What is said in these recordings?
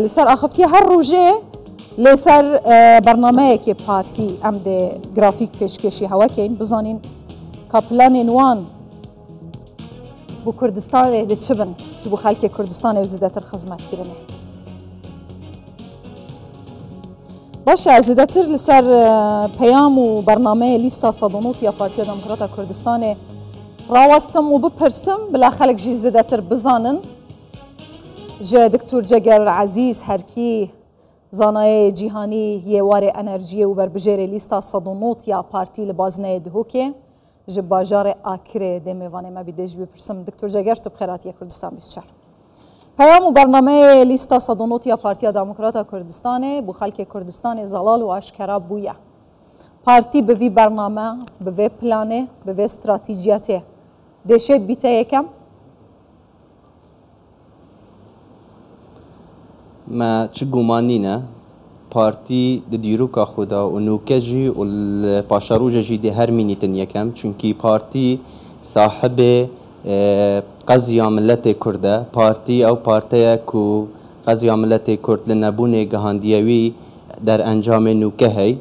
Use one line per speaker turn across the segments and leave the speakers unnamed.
لسر آخفتی هر روزه لسر برنامه که پارتی ام ده گرافیک پیشکشی هوا کن بزنین کپلان وان بو کردستان ده چبن جبو خلق کردستان وزیدتر خدمت کرنه باشه زیدتر لسر پیام و برنامه لیستا صادونوت یا پارتی دموکرات کردستان راوستم و بپرسم بلا خلق جی زیدتر بزنن جا دکتور جگر عزیز هرکی زانای جیهانی یوار انرژی و بربجر لیستا صادونوت یا پارتی لبازنه دهوکه جا باجار آکره دمیوانه ما بیدش بپرسم دکتور جگر تو بخیراتی کردستان 24 پیام و برنامه لیستا صادونوت یا پارتی دموکرات کردستان بو خلق کردستان زلال و اشکرا بویا پارتی به وی برنامه به وی پلانه به وی استراتیجیاته دشید بیته یکم
ما چه گمانی نه پارتی دیروکا خدا و نوکجی و پاشاروجه جی ده هر مینیتن یکم چونکی پارتی صاحب قضیه ملت کرده پارتی او پارتی کو قضیه ملت کرد لنبون گهاندیوی در انجام نوکه هی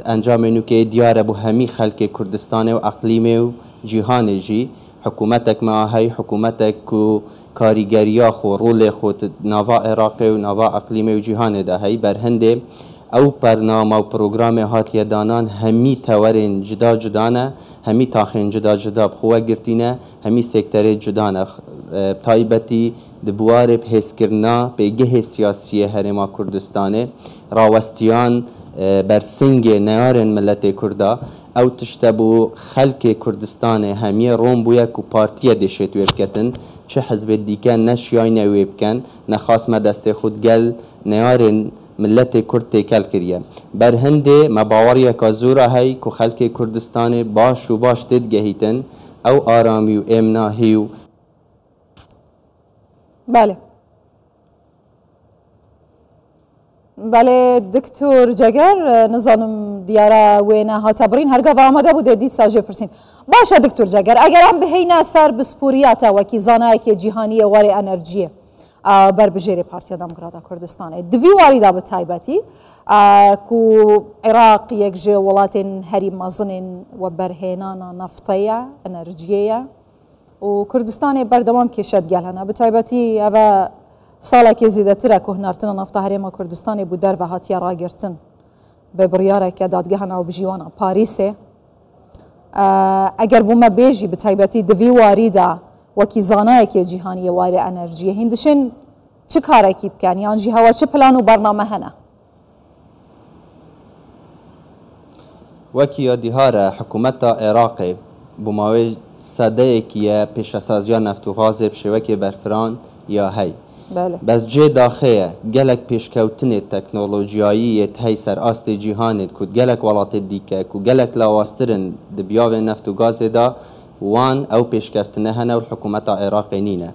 انجام نوکه دیاره بو همی خلق کردستان و اقلیم و جهان جی حکومتک ما هی حکومتک کو کاریگریا خو رول خود نوا عراقی و نوا اقلیم و جهان ده هی برهنده او برنامه و پروگرام هاتیه دانان همی تورین جدا جدانه همی تاخین جدا جدا بخواه گرتینه همی سکتر جدانه تایبتی دبوار بحث کرنا بگه سیاسی هرما کردستانه راوستیان برسنگ نیارن ملت کرده او تشتبو خلق کردستان همی روم بویا که پارتیه دشت ویبکتن چه حزب دیگه نشیای نویبکن نخواست ما دست خود گل نیارن ملت کرد تکل کریه بر هنده مباوری که زوره هی که خلق کردستان باش و باش تدگهیتن او آرامی و امناهی و
بله دکتور جگر نظام دیاره وینا هاتا برین هرگاه و آماده بوده دی ساجه پرسین باشه دکتور جگر اگر هم بهینه سر بسپوریات وکی زانه که جهانی واری انرژی بر بجیر پارتی دموکرات کردستان دوی واریدا به تایبتی کو عراق یک جه ولات هری مازن و برهنان نفطیه انرژیه و کردستان بردمام کشد گلهنه به تایبتی اوه ساله که زیده تره که هنرتن نفته هرما کردستان بود در و هاتیه را گرتن به بریاره که دادگاهنا و بجیوانا پاریسه اگر بوما بیجی به تایبتی دوی واریده وکی زانه که جهانی واری انرژی هندشن چه کاره کی بکن یعنی جی هوا چه پلان و برنامه هنه
وکی دیهاره حکومت عراقی بماوی صده که پیش سازیا نفت و غاز بشوکی برفران یا هی
بله.
بس جه داخله گلک پیشکوتن تکنولوژیایی تهی سر آست جهانت کود گلک ولات دیکه کو گلک لاواسترن دبیاو نفت و غاز دا وان او پیشکوتنه هنه و حکومت عراقی نینه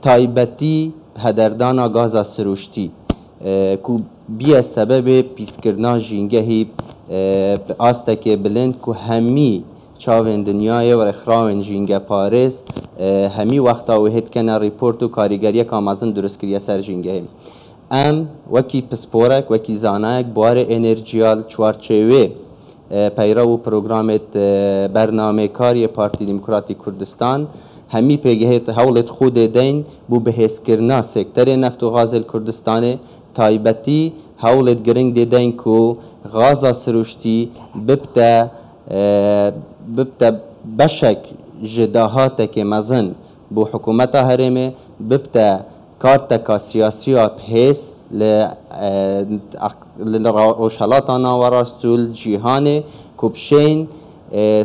تایبتی هدردانا غازا سروشتی کو بیا سبب پیسکرنا جینگهی آسته که بلند کو همی چاوین دنیای و اخراوین جینگه پاریس همی وقتا و هید کنه ریپورت و کاریگری که آمازن درست کریه سر جینگه ام وکی پسپورک وکی زانایک بوار انرژیال چوارچوه پیرو پروگرامت برنامه کاری پارتی دموکراتی کردستان همی پیگهت حولت خود دین بو بحث کرنا سکتر نفت و غاز کردستان تایبتی حولت گرنگ دین کو غازا سروشتی ببتا بشک جداهات که مزن بو حکومت هرمه ببتا کارتکا سیاسی و بحیث لروشالاتانا و رسول جیهان کبشین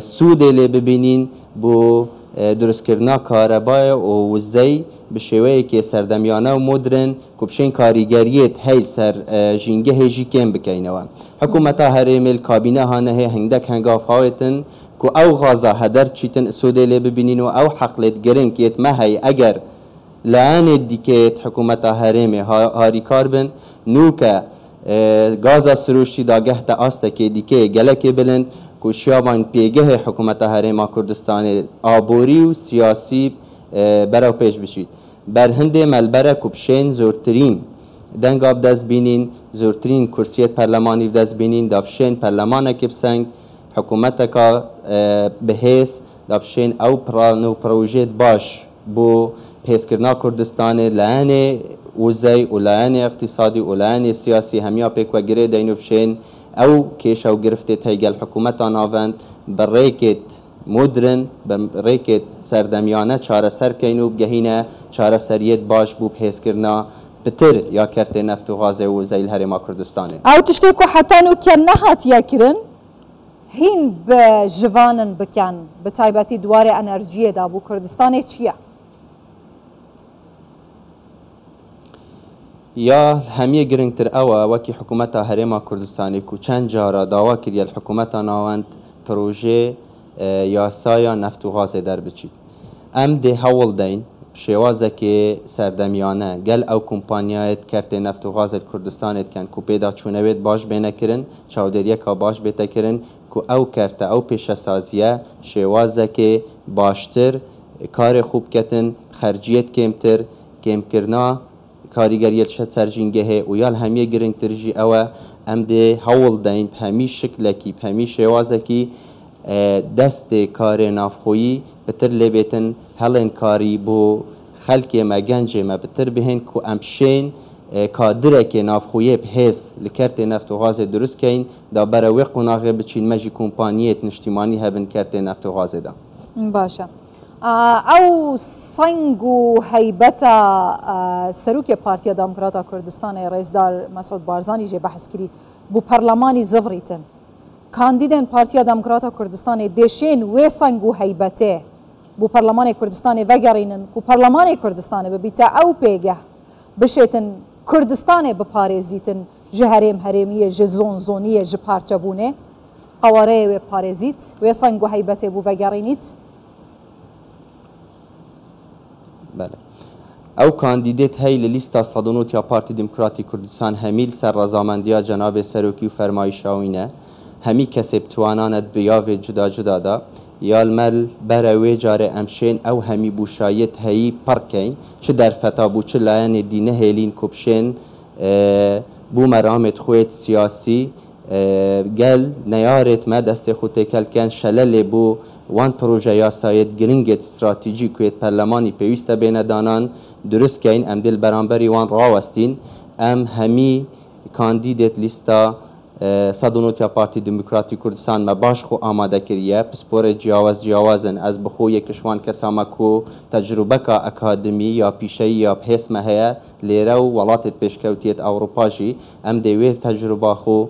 سود لی ببینین بو درست کرنا کاربای و وزی بشوی که سردمیانه و مدرن کبشین کاریگریت هی سر جینگه هیجی کم بکینوا حکومت هرمه الکابینه هانه هندک هنگاف هایتن کو او غازا هدر چیتن سوده لی ببینین و او حقلت گرن کیت مهی اگر لعن دیکت حکومت هرمه هاری کاربن نوکه غازا سروشی داگه تا آسته که دیکه گلک بلند کو شیابان پیگه حکومت هرما کردستان آبوری و سیاسی برای پیش بشید بر هنده ملبره کبشین زورترین دنگا بدست بینین زورترین کرسیت پرلمانی بدست بینین دابشین پرلمانک بسنگ حکومتک بهیس دابشین او پرانو پروژیت باش بو پیسکرنا کردستان لعنه وزی و لعنه اقتصادی و لعنه سیاسی همیا پیک و گره دینو بشین او کیش او گرفته تیگل حکومت آناوند بریکت مدرن بریکت سردمیانه چاره سر کینو بگهینه چاره سریت باش بو پیسکرنا بتر یا کرته نفت و غاز و زیل هرما کردستانه
او تشتی که حتی نو که نهات یا کرن هین به جوانن بکن به تایبتی دوار انرژی دا بو کردستانه چیه؟
یا همیه گرنگتر اوه وکی حکومت هرما کردستانی که چند جارا داوا کردی الحکومت ناوند پروژه یاسایا نفت و غاز در بچید ام ده هول دین شوازه که سردمیانه گل او کمپانیایت کرت نفت و غاز کردستانت کن که پیدا چونوید باش بینه کرن چاودریه که باش بیتا کرن که او کرت او پیش سازیه شوازه که باشتر کار خوب کتن خرجیت کمتر کم کرنا کاریگریت شد سرجینگه و یال همیه گرنگ ترجی اوه ام ده هول دین همی شکلکی همی شوازه که دست کار نافخویی بتر لبیتن هلین کاری بو خلک ما گنج ما بتر بهن کو امشین کادره که نافخویی بحث لکرت نفت و غاز درست کین دا بروی قناغه بچین مجی کمپانیت نشتیمانی هبن کرت نفت و غاز دا
باشه او سنگ و هیبتا سروک پارتیا دموکراتا کردستان رئیسدار مسعود بارزانی جه بحث کری بو پرلمانی زفریتن کاندیدین پارتیا دموکراتا کردستان دیشین و سنگ و هیبته بو پرلمان کردستان وگرینن کو پرلمان کردستان ببیتا او پیگه بشیتن کردستان بپارێزیتن ji herêm herêmiyê ji zonzoniyê ji parçebûnê qawareyê wê parêzît wê seng û heybetê bû vegerînît.
بله او کاندیدیت هی لیستا صدونوت یا پارتی دموکراتی کردستان همیل سر رضامندیا جناب سروکی و فرمایشاوینه همی کسب تواناند بیاو جدا جدا دا یالمل بروی جاره امشین او همی بوشایت هی پرکین چه در فتابو چه لاین دینه هیلین کبشین بو مرامت خویت سیاسی گل نیارت ما دست خود کل کن شلل بو وان پروژه یاسایت گرینگت استراتژی کویت پرلمانی پیوسته بین دانان درست کین ام دل برانبری وان راوستین ام همی کاندیدیت لیستا صدونوت یا پارتی دموکراتی کردستان ما باش خو آماده کریه پسپور جیاوازن از بخو یکشوان کساما کو تجربه کا اکادمی یا پیشه یا بحث مهیا لیره و ولاتت پیشکوتیت اروپا جی ام دیوی تجربه خو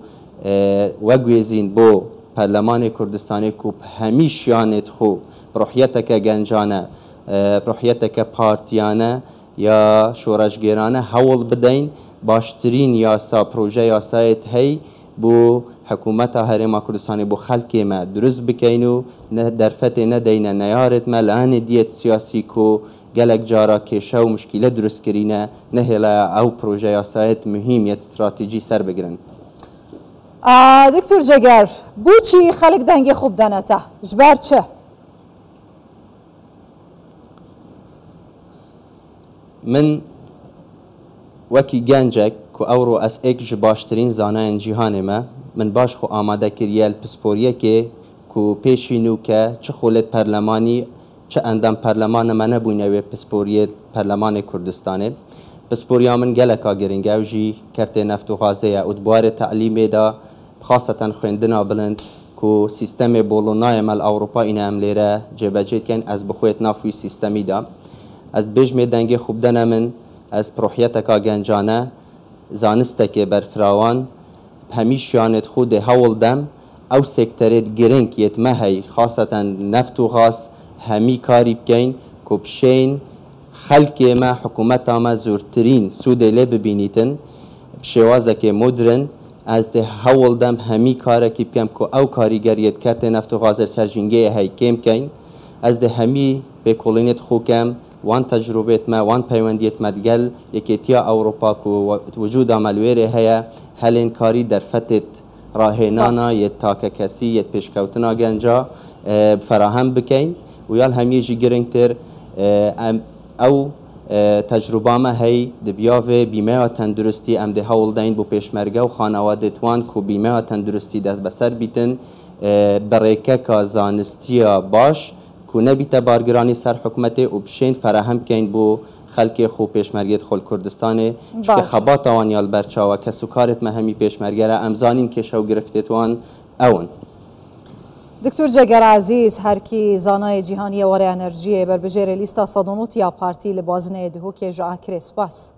وگویزین بو پرلمان کردستانی کو همیشیانت خو روحیتک گنجانه روحیتک پارتیانه یا شورشگیرانه حول بدین باشترین یاسا پروژه یاسایت هی بو حکومت هرما کردستانی بو خلک ما درست بکینو نه درفت نه دینه نیارت ما لعن دیت سیاسی کو گلک جارا کشه و مشکله درست کرینه نه هلا او پروژه یاسایت مهمیت استراتژی سر بگیرن.
دکتور جگر بو چی خلک دنگ خوب دانتا جبر چه؟
من وکی گنجک که او رو از ایک جباشترین زانای جیهان ما من باش خو آماده کریل پسپوریه که پیشینو که چه خولت پرلمانی چه اندام پرلمان ما نبوینه و پسپوریه پرلمان کردستانه پسپوریا من گلکا گرینگه و جی کرته نفت و غازه ادبار تعلیمی دا خاصتا خوندنا بلند که سیستم بولونای مال اروپا این املیره جبجه کن از بخویت نافوی سیستمی دا از بیج میدنگی خوب دنه من از پروحیتکا گنجانه زانسته که برفراوان همیشیانت خود هول دم او سکترت گرنگ یتمهی خاصتا نفت و غاز همی کاری بکن که بشین خلک ما حکومت ما زورترین سوده لی ببینیتن بشوازه که مدرن از ده هول دم همی کاره کی بکن که او کاریگریت کرت نفت و غاز سرجنگه هی کم کن از ده همی به کلینت خوکم وان تجربه ما وان پیوندیت مدگل یکیتیا اروپا کو وجود عملویره هیا هلین کاری در فتت راهنانا یت تاک کسی یت پیشکوتنا گنجا فراهم بکین و یال همیجی گرنگتر او تجربه ما هی دبیاوه بیمه تندرستی ام ده هول داین بو پیشمرگه و خانواده توان کو بیمه تندرستی دست بسر بیتن بریکه که زانستی باش کو نبیت بارگرانی سر حکومته و بشین فراهم کن بو خلک خو پیشمرگیت خل کردستانه که خبات آوانیال برچاوه که سکارت مهمی پیشمرگره امزانین که شو گرفتیتوان اون
دکتور جگر عزیز هر کی زانای جهانی واره انرژی بر بجیر لیستا صدونوت یا پارتی لبازنه دهو که جا اکر سپاس